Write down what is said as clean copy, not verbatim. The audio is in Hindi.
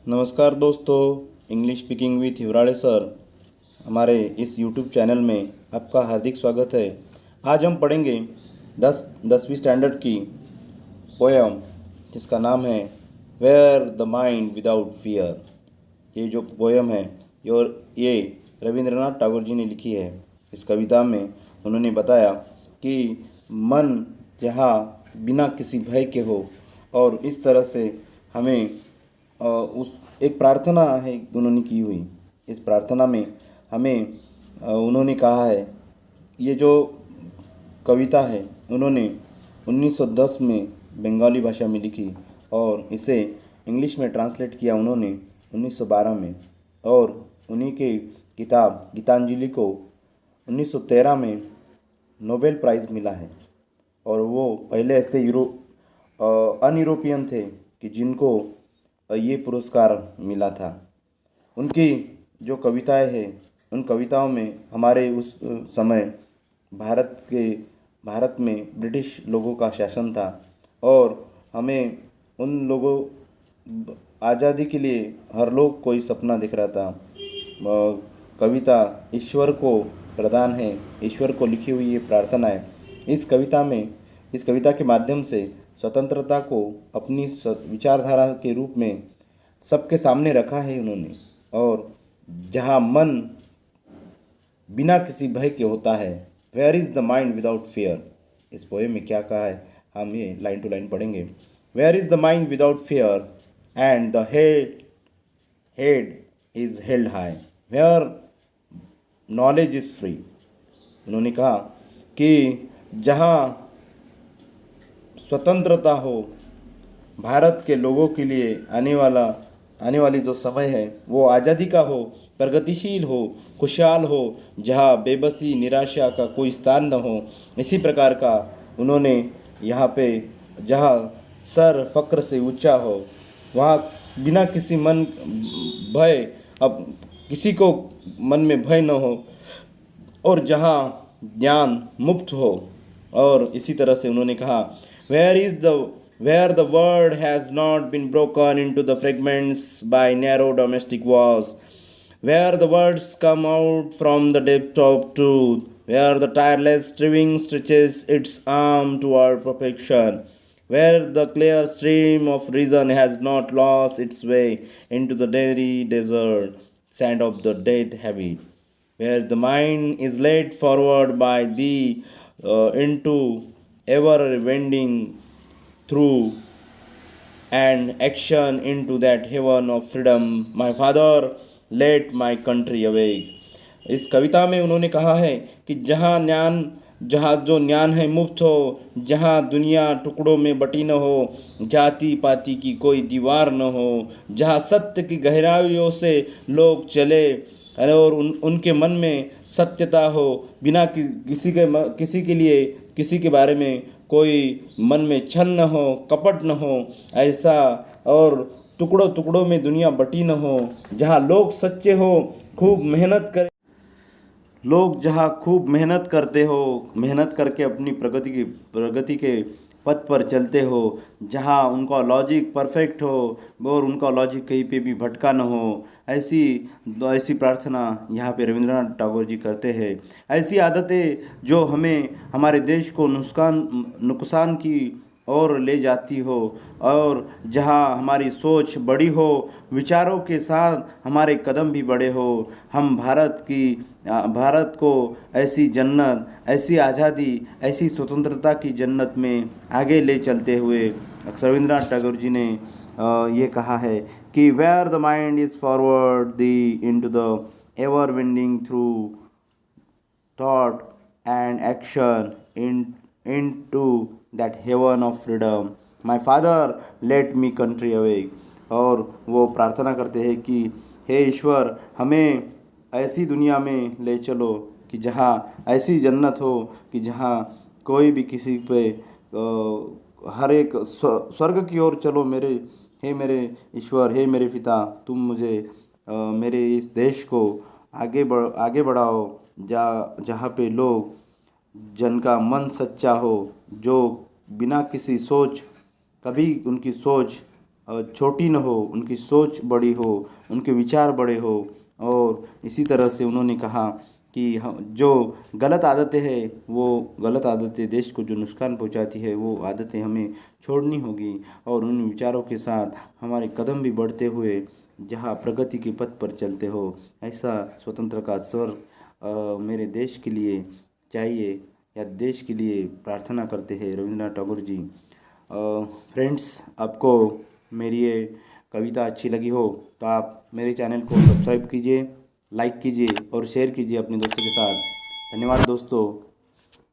नमस्कार दोस्तों, इंग्लिश स्पीकिंग विथ युवराड़े सर हमारे इस यूट्यूब चैनल में आपका हार्दिक स्वागत है। आज हम पढ़ेंगे 10वीं स्टैंडर्ड की पोएम जिसका नाम है where the mind without fear. ये जो पोएम है ये रविंद्रनाथ टैगोर जी ने लिखी है। इस कविता में उन्होंने बताया कि मन जहाँ बिना किसी भय के हो, और इस तरह से हमें उस एक प्रार्थना है उन्होंने की हुई। इस प्रार्थना में हमें उन्होंने कहा है, ये जो कविता है उन्होंने 1910 में बंगाली भाषा में लिखी और इसे इंग्लिश में ट्रांसलेट किया उन्होंने 1912 में, और उन्हीं के किताब गीतांजलि को 1913 में नोबेल प्राइज़ मिला है। और वो पहले ऐसे अन यूरोपियन थे कि जिनको ये पुरस्कार मिला था। उनकी जो कविताएं हैं, उन कविताओं में हमारे उस समय भारत में ब्रिटिश लोगों का शासन था और हमें उन लोगों आज़ादी के लिए हर लोग कोई सपना दिख रहा था। कविता ईश्वर को प्रदान है, ईश्वर को लिखी हुई ये प्रार्थना है। इस कविता के माध्यम से स्वतंत्रता को अपनी विचारधारा के रूप में सबके सामने रखा है उन्होंने। और जहाँ मन बिना किसी भय के होता है, where is the mind without fear. इस पोएम में क्या कहा है, हम ये लाइन टू लाइन पढ़ेंगे। Where is the mind without fear and the head is held high, where knowledge is free. उन्होंने कहा कि जहाँ स्वतंत्रता हो, भारत के लोगों के लिए आने वाली जो समय है वो आज़ादी का हो, प्रगतिशील हो, खुशहाल हो, जहाँ बेबसी निराशा का कोई स्थान न हो। इसी प्रकार का उन्होंने यहाँ पे जहाँ सर फ़क्र से ऊंचा हो, वहाँ बिना किसी भय, अब किसी को मन में भय न हो, और जहाँ ज्ञान मुक्त हो। और इसी तरह से उन्होंने कहा where the world has not been broken into the fragments by narrow domestic wars, where the words come out from the depth of truth, where the tireless striving stretches its arm toward perfection, where the clear stream of reason has not lost its way into the dreary desert sand of the dead habit, where the mind is led forward by thee into ever wending through and action into that heaven of freedom. My father, let my country awake. इस कविता में उन्होंने कहा है कि जहाँ जो ज्ञान है मुफ्त हो, जहाँ दुनिया टुकड़ों में बटी न हो, जाति पाति की कोई दीवार न हो, जहाँ सत्य की गहराइयों से लोग चले और उनके मन में सत्यता हो, बिना किसी के लिए किसी के बारे में कोई मन में छल न हो, कपट न हो, ऐसा, और टुकड़ों टुकड़ों में दुनिया बटी न हो, जहाँ लोग सच्चे हो, खूब मेहनत करें, लोग जहाँ खूब मेहनत करते हो, मेहनत करके अपनी प्रगति के पथ पर चलते हो, जहाँ उनका लॉजिक परफेक्ट हो और उनका लॉजिक कहीं पे भी भटका न हो। ऐसी प्रार्थना यहाँ पे रविंद्रनाथ टैगोर जी करते हैं। ऐसी आदतें जो हमें हमारे देश को नुकसान की ओर ले जाती हो, और जहाँ हमारी सोच बड़ी हो, विचारों के साथ हमारे कदम भी बड़े हो, हम भारत को ऐसी जन्नत, ऐसी आज़ादी, ऐसी स्वतंत्रता की जन्नत में आगे ले चलते हुए रविंद्रनाथ टैगोर जी ने ये कहा है कि where the mind is forward the into the ever winding through thought and action into that heaven of freedom. My father, let me country awake. और वो प्रार्थना करते हैं कि हे ईश्वर, हमें ऐसी दुनिया में ले चलो कि जहाँ ऐसी जन्नत हो कि जहाँ कोई भी किसी पे हर एक स्वर्ग की ओर चलो। हे मेरे ईश्वर, हे मेरे पिता, तुम मुझे मेरे इस देश को आगे बढ़ाओ, जहाँ पे लोग जिनका मन सच्चा हो, जो बिना किसी सोच, कभी उनकी सोच छोटी न हो, उनकी सोच बड़ी हो, उनके विचार बड़े हो। और इसी तरह से उन्होंने कहा कि जो गलत आदतें हैं, वो गलत आदतें देश को जो नुकसान पहुंचाती है, वो आदतें हमें छोड़नी होगी और उन विचारों के साथ हमारे कदम भी बढ़ते हुए जहाँ प्रगति के पथ पर चलते हो, ऐसा स्वतंत्र का स्वर मेरे देश के लिए चाहिए, या देश के लिए प्रार्थना करते हैं रविंद्रनाथ टैगोर जी। फ्रेंड्स, आपको मेरी ये कविता अच्छी लगी हो तो आप मेरे चैनल को सब्सक्राइब कीजिए, लाइक कीजिए और शेयर कीजिए अपने दोस्तों के साथ। धन्यवाद दोस्तों।